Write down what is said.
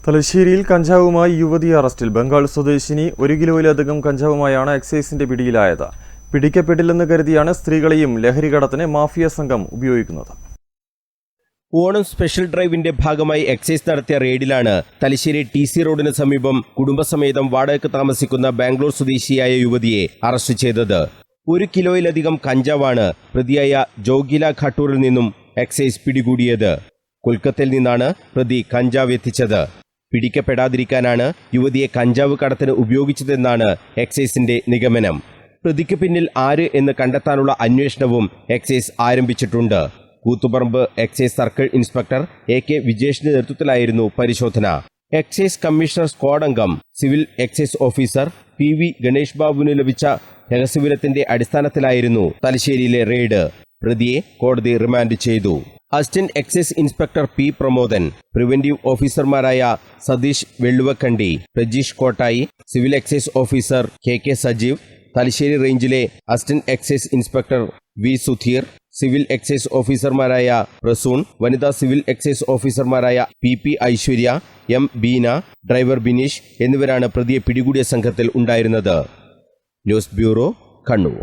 തലശ്ശേരിയിൽ കഞ്ചാവുമായി യുവതി അറസ്റ്റിൽ. ബംഗാൾ സ്വദേശിനി 1 കിലോയിലധികം കഞ്ചാവുമായാണ് എക്സൈസിന്റെ പിടിയിലായത്. പിടിക്കപ്പെട്ടില്ലെന്ന് കരുതിയാണ് സ്ത്രീകളെയും ലഹരികടത്തിന് മാഫിയ സംഘം ഉപയോഗിക്കുന്നത്. ഓണം സ്പെഷ്യൽ ഡ്രൈവിന്റെ ഭാഗമായി എക്സൈസ് നടത്തിയ റെയ്ഡിലാണ് തലശ്ശേരി TC റോഡിന് സമീപം കുടുംബസമേതം വാടകയ്ക്ക് താമസിക്കുന്ന ബാംഗ്ലൂർ സ്വദേശിയായ യുവതിയെ അറസ്റ്റ് ചെയ്തത്. 1 കിലോയിലധികം കഞ്ചാവാണ് പ്രതിയായ ജോഗില ഖട്ടൂറിൽ നിന്നും എക്സൈസ് പിടികൂടിയത്. കൊൽക്കത്തയിൽ നിന്നാണ് പ്രതി കഞ്ചാവ് എത്തിച്ചത്. പിടിക്കപ്പെടാതിരിക്കാനാണ് യുവതിയെ കഞ്ചാവ് കടത്തിന് ഉപയോഗിച്ചതെന്നാണ് എക്സൈസിന്റെ നിഗമനം. പ്രതിക്ക് പിന്നിൽ ആര് എന്ന് കണ്ടെത്താനുള്ള അന്വേഷണവും എക്സൈസ് ആരംഭിച്ചിട്ടുണ്ട്. Koothuparamba excise circle inspector AK വിജേഷിന്റെ നേതൃത്വത്തിലായിരുന്നു പരിശോധന. എക്സൈസ് കമ്മീഷണർ സ്ക്വാഡ് അംഗം civil excise officer PV Ganesh ബാബുവിന് ലഭിച്ച രഹസ്യവിവരത്തിന്റെ അടിസ്ഥാനത്തിലായിരുന്നു തലശ്ശേരിയിലെ റെയ്ഡ്. പ്രതിയെ കോടതി റിമാൻഡ് ചെയ്തു. Assistant excise inspector P Pramodan, preventive ഓഫീസർമാരായ Satheesh Velluvakandi, Prajeesh Kottayi, civil excise officer KK Sajeev, Thalassery റേഞ്ചിലെ assistant excise inspector V Sudheer, civil excise ഓഫീസർമാരായ പ്രസൂൺ, വനിതാ സിവിൽ എക്സൈസ് ഓഫീസർമാരായ PP Aishwarya, M Beena, driver Bineesh എന്നിവരാണ് പ്രതിയെ പിടികൂടിയ സംഘത്തിൽ ഉണ്ടായിരുന്നത്. News bureau, Kannur.